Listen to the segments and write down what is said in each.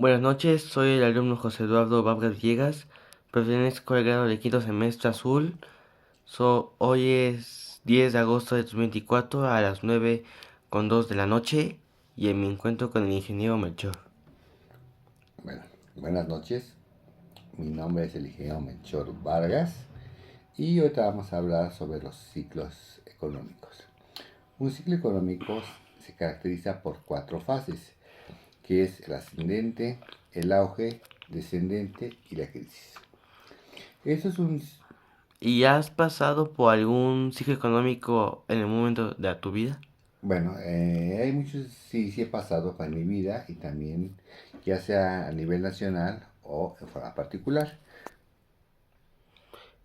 Buenas noches, soy el alumno José Eduardo Vargas Villegas, pertenezco al grado de quinto semestre azul. Hoy es 10 de agosto de 2024 a las 9:02 de la noche y me encuentro con el ingeniero Melchor. Bueno, buenas noches. Mi nombre es el ingeniero Melchor Vargas y hoy vamos a hablar sobre los ciclos económicos. Un ciclo económico se caracteriza por cuatro fases, que es el ascendente, el auge, descendente y la crisis. Eso es un... ¿Y has pasado por algún ciclo económico en el momento de tu vida? Bueno, hay muchos, sí he pasado en mi vida y también ya sea a nivel nacional o en forma particular.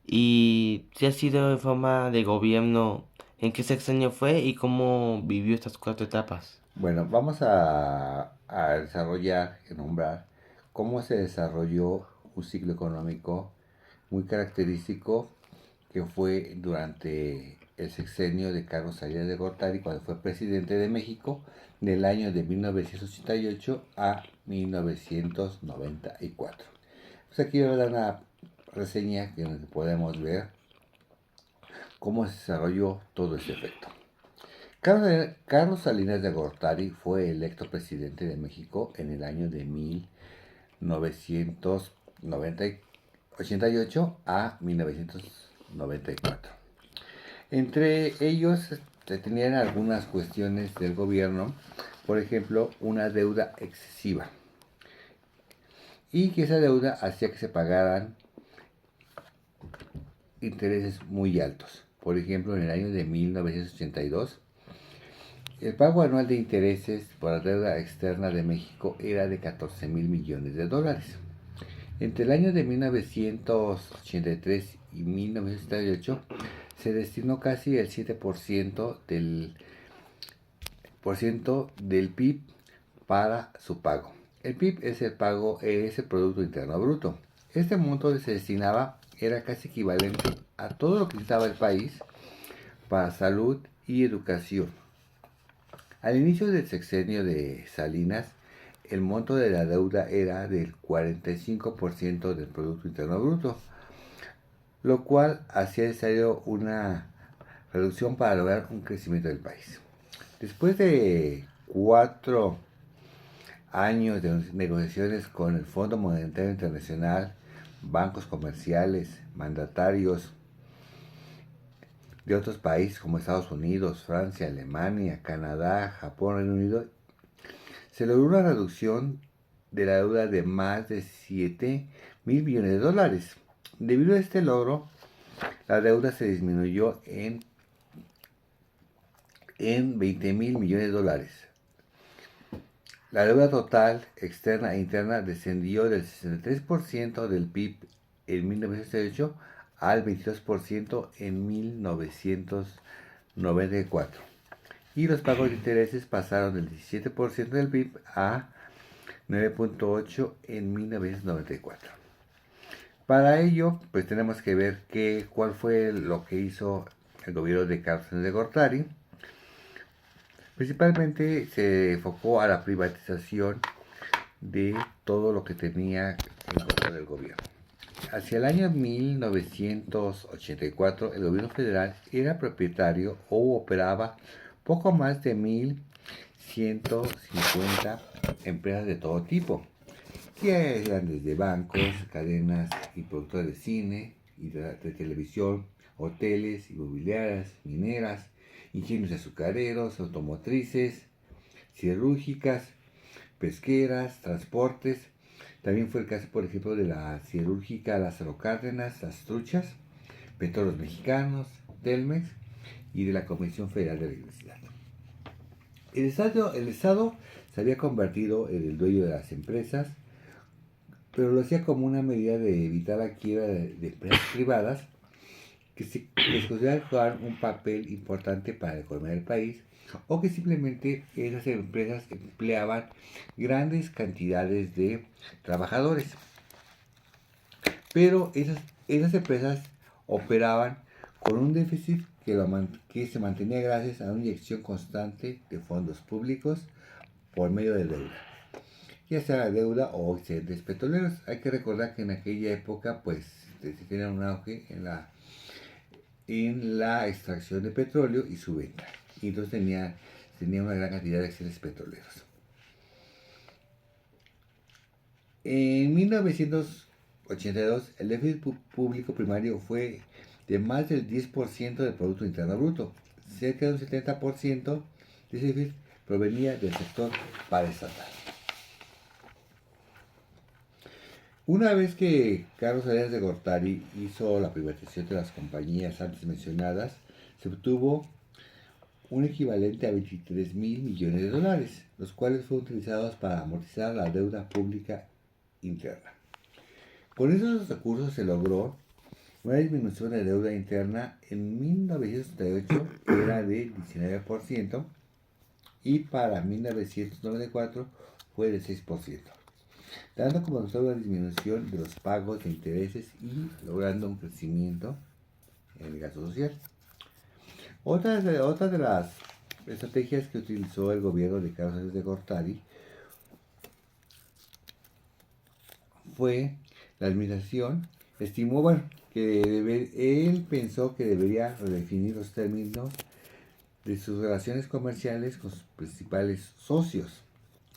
¿Y si ha sido en forma de gobierno, en qué sexenio fue y cómo vivió estas cuatro etapas? Bueno, vamos a desarrollar y nombrar cómo se desarrolló un ciclo económico muy característico que fue durante el sexenio de Carlos Salinas de Gortari cuando fue presidente de México del año de 1988 a 1994. Pues aquí voy a dar una reseña en la que podemos ver cómo se desarrolló todo ese efecto. Carlos Salinas de Gortari fue electo presidente de México en el año de 1988 a 1994. Entre ellos se tenían algunas cuestiones del gobierno, por ejemplo, una deuda excesiva, y que esa deuda hacía que se pagaran intereses muy altos. Por ejemplo, en el año de 1982, el pago anual de intereses por la deuda externa de México era de 14 mil millones de dólares. Entre el año de 1983 y 1978 se destinó casi el 7% del PIB para su pago. El PIB es el Producto Interno Bruto. Este monto que se destinaba era casi equivalente a todo lo que necesitaba el país para salud y educación. Al inicio del sexenio de Salinas, el monto de la deuda era del 45% del Producto Interno Bruto, lo cual hacía necesario una reducción para lograr un crecimiento del país. Después de 4 años de negociaciones con el Fondo Monetario Internacional, bancos comerciales, mandatarios de otros países como Estados Unidos, Francia, Alemania, Canadá, Japón, Reino Unido, se logró una reducción de la deuda de más de 7 mil millones de dólares. Debido a este logro, la deuda se disminuyó en 20 mil millones de dólares. La deuda total, externa e interna, descendió del 63% del PIB en 1908 al 22% en 1994. Y los pagos de intereses pasaron del 17% del PIB a 9.8 en 1994. Para ello, pues tenemos que ver cuál fue lo que hizo el gobierno de Carlos de Gortari. Principalmente se enfocó a la privatización de todo lo que tenía en control del gobierno. Hacia el año 1984, el gobierno federal era propietario o operaba poco más de 1.150 empresas de todo tipo, que eran desde bancos, cadenas y productoras de cine y de televisión, hoteles, inmobiliarias, mineras, ingenios azucareros, automotrices, cirúrgicas, pesqueras, transportes. También fue el caso, por ejemplo, de la cirúrgica Lázaro Cárdenas, Las Truchas, Petróleos Mexicanos, Telmex y de la Comisión Federal de Electricidad. El Estado se había convertido en el dueño de las empresas, pero lo hacía como una medida de evitar la quiebra de empresas privadas que se consideraban jugar un papel importante para la economía del país, o que simplemente esas empresas empleaban grandes cantidades de trabajadores. Pero esas empresas operaban con un déficit que se mantenía gracias a una inyección constante de fondos públicos por medio de deuda. ya sea la deuda o excedentes petroleros. Hay que recordar que en aquella época pues se tenía un auge en la extracción de petróleo y su venta. Y entonces tenía una gran cantidad de excedentes petroleros. En 1982, el déficit público primario fue de más del 10% del Producto Interno Bruto. Cerca de un 70% de ese déficit provenía del sector paraestatal. Una vez que Carlos Salinas de Gortari hizo la privatización de las compañías antes mencionadas, se obtuvo un equivalente a 23 mil millones de dólares, los cuales fueron utilizados para amortizar la deuda pública interna. Con esos recursos se logró una disminución de deuda interna. En 1978 era de 19% y para 1994 fue de 6%, dando como resultado una disminución de los pagos de intereses y logrando un crecimiento en el gasto social. Otra de las estrategias que utilizó el gobierno de Carlos Salinas de Gortari fue la administración estimó, bueno, él pensó que debería redefinir los términos de sus relaciones comerciales con sus principales socios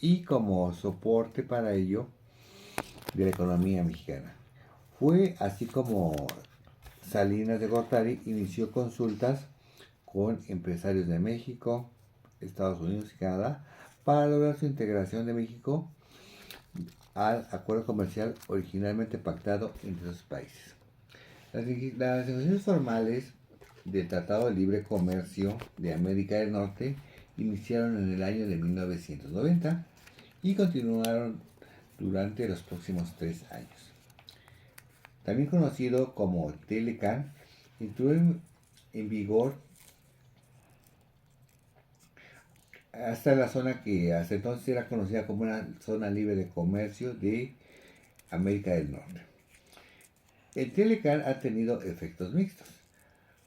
y como soporte para ello de la economía mexicana. Fue así como Salinas de Gortari inició consultas con empresarios de México, Estados Unidos y Canadá para lograr su integración de México al acuerdo comercial originalmente pactado entre esos países. Las negociaciones formales del Tratado de Libre Comercio de América del Norte iniciaron en el año de 1990 y continuaron durante los próximos 3 años. También conocido como Telecan, entró en vigor hasta la zona que hasta entonces era conocida como una zona libre de comercio de América del Norte. El Telecan ha tenido efectos mixtos,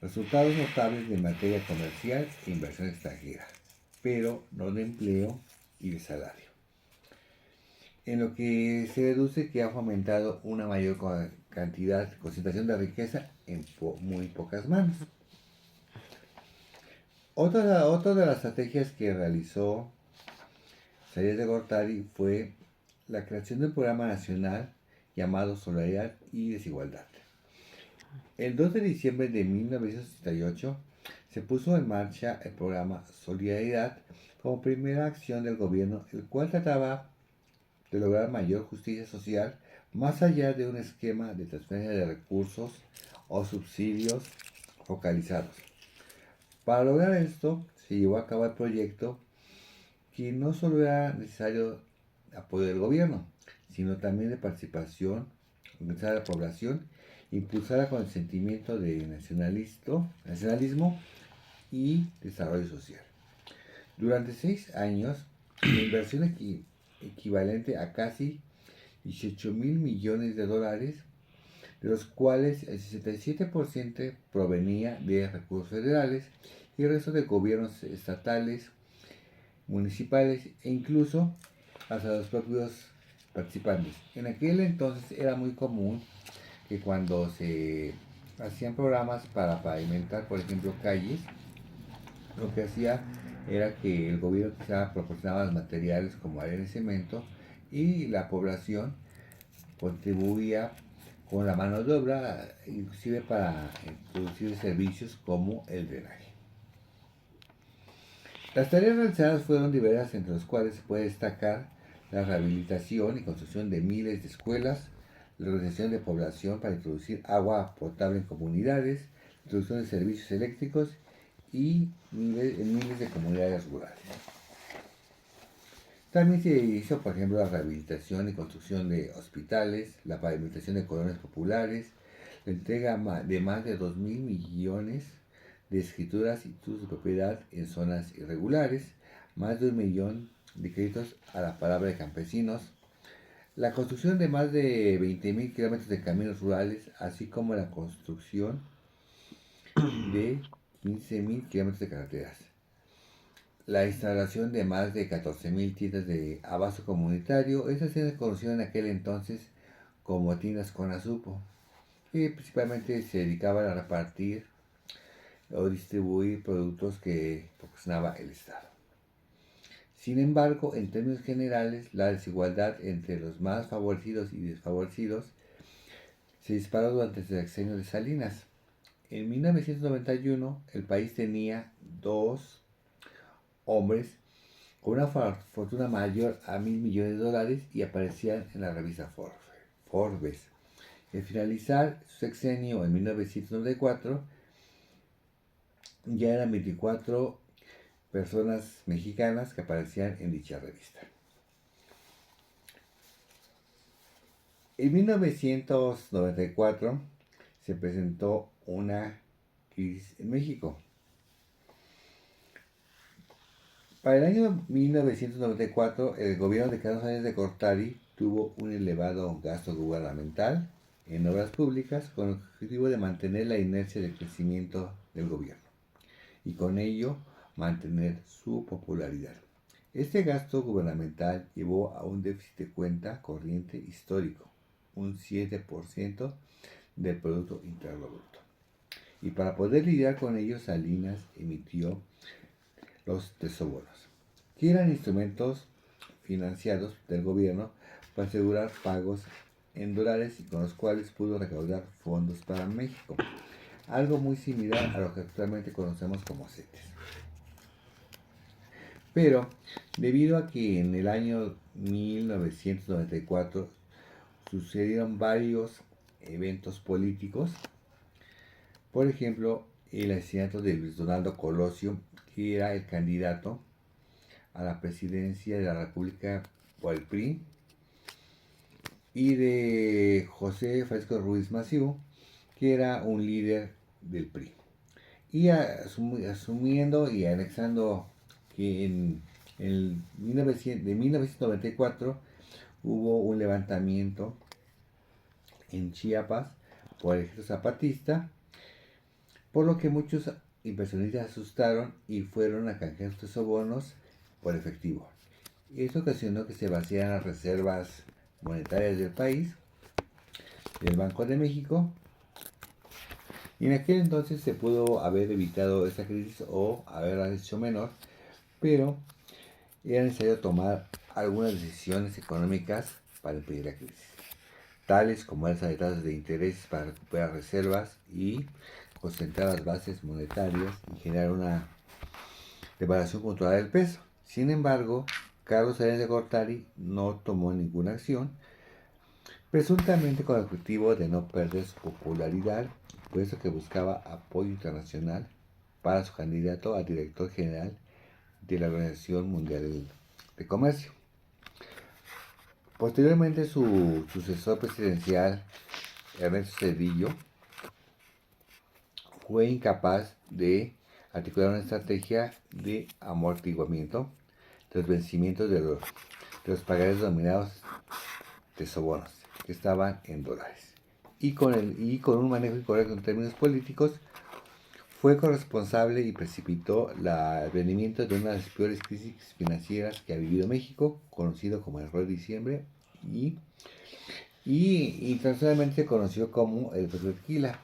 resultados notables de materia comercial e inversión extranjera, pero no de empleo y de salario. En lo que se deduce que ha fomentado una mayor concentración de riqueza en muy pocas manos. Otra de las estrategias que realizó Salinas de Gortari fue la creación de un programa nacional llamado Solidaridad y Desigualdad. El 2 de diciembre de 1968 se puso en marcha el programa Solidaridad como primera acción del gobierno, el cual trataba de lograr mayor justicia social más allá de un esquema de transferencia de recursos o subsidios focalizados. Para lograr esto, se llevó a cabo el proyecto que no solo era necesario apoyo del gobierno, sino también de participación organizada de la población, impulsada con el sentimiento de nacionalismo y desarrollo social. Durante 6 años, la inversión equivalente a casi 18 mil millones de dólares, de los cuales el 67% provenía de recursos federales y el resto de gobiernos estatales, municipales e incluso hasta los propios participantes. En aquel entonces era muy común que cuando se hacían programas para pavimentar, por ejemplo, calles, lo que hacía era que el gobierno quizá proporcionaba los materiales como arena y cemento y la población contribuía con la mano de obra, inclusive para producir servicios como el drenaje. Las tareas realizadas fueron diversas, entre las cuales se puede destacar la rehabilitación y construcción de miles de escuelas, la organización de población para introducir agua potable en comunidades, la introducción de servicios eléctricos y en miles de comunidades rurales. También se hizo, por ejemplo, la rehabilitación y construcción de hospitales, la pavimentación de colonias populares, la entrega de más de 2 mil millones de escrituras y títulos de propiedad en zonas irregulares, más de 1 millón de créditos a la palabra de campesinos, la construcción de más de 20.000 kilómetros de caminos rurales, así como la construcción de 15.000 kilómetros de carreteras. la instalación de más de 14.000 tiendas de abasto comunitario. Estas tiendas se conocieron en aquel entonces como tiendas Conasupo, y principalmente se dedicaban a repartir o distribuir productos que proporcionaba el Estado. Sin embargo, en términos generales, la desigualdad entre los más favorecidos y desfavorecidos se disparó durante el sexenio de Salinas. En 1991, el país tenía dos hombres con una fortuna mayor a $1.000 millones y aparecían en la revista Forbes. Al finalizar su sexenio en 1994, ya eran 24 personas mexicanas que aparecían en dicha revista. En 1994 se presentó una crisis en México. Para el año 1994, el gobierno de Carlos Salinas de Gortari tuvo un elevado gasto gubernamental en obras públicas con el objetivo de mantener la inercia del crecimiento del gobierno y con ello mantener su popularidad. Este gasto gubernamental llevó a un déficit de cuenta corriente histórico, un 7% del Producto Interno Bruto. Y para poder lidiar con ello, Salinas emitió los tesobonos, que eran instrumentos financiados del gobierno para asegurar pagos en dólares y con los cuales pudo recaudar fondos para México, algo muy similar a lo que actualmente conocemos como CETES. Pero debido a que en el año 1994 sucedieron varios eventos políticos, por ejemplo, el asesinato de Luis Donaldo Colosio, que era el candidato a la presidencia de la República por el PRI, y de José Francisco Ruiz Massieu, que era un líder del PRI. Y asumiendo y anexando que en el 1994 hubo un levantamiento en Chiapas por el ejército zapatista, por lo que muchos inversionistas se asustaron y fueron a canjear sus sobornos por efectivo. Y esto ocasionó que se vaciaran las reservas monetarias del país, del Banco de México, y en aquel entonces se pudo haber evitado esta crisis o haberla hecho menor, pero era necesario tomar algunas decisiones económicas para impedir la crisis, tales como alza de tasas de interés para recuperar reservas y concentrar las bases monetarias y generar una devaluación controlada del peso. Sin embargo, Carlos Salinas de Gortari no tomó ninguna acción, presuntamente con el objetivo de no perder su popularidad, puesto que buscaba apoyo internacional para su candidato a director general de la Organización Mundial de Comercio. Posteriormente, su sucesor presidencial, Ernesto Zedillo, fue incapaz de articular una estrategia de amortiguamiento de los vencimientos de los pagares denominados de sobornos, que estaban en dólares. Y con un manejo incorrecto en términos políticos, fue corresponsable y precipitó el advenimiento de una de las peores crisis financieras que ha vivido México, conocido como el Red Diciembre, y internacionalmente se conoció como el Peso Tequila.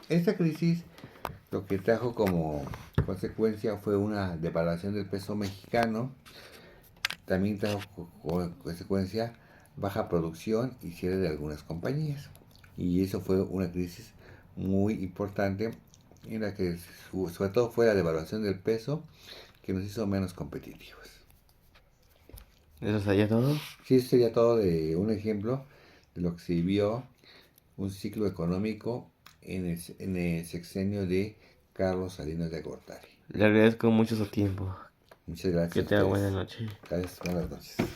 Esta crisis lo que trajo como consecuencia fue una devaluación del peso mexicano. También trajo como consecuencia baja producción y cierre de algunas compañías. Y eso fue una crisis muy importante en la que sobre todo fue la devaluación del peso que nos hizo menos competitivos. ¿Eso sería todo? Sí, eso sería todo de un ejemplo de lo que se vivió un ciclo económico en el sexenio de Carlos Salinas de Gortari. Le agradezco mucho su tiempo. Muchas gracias. Que tenga buena noche. Gracias, buenas noches.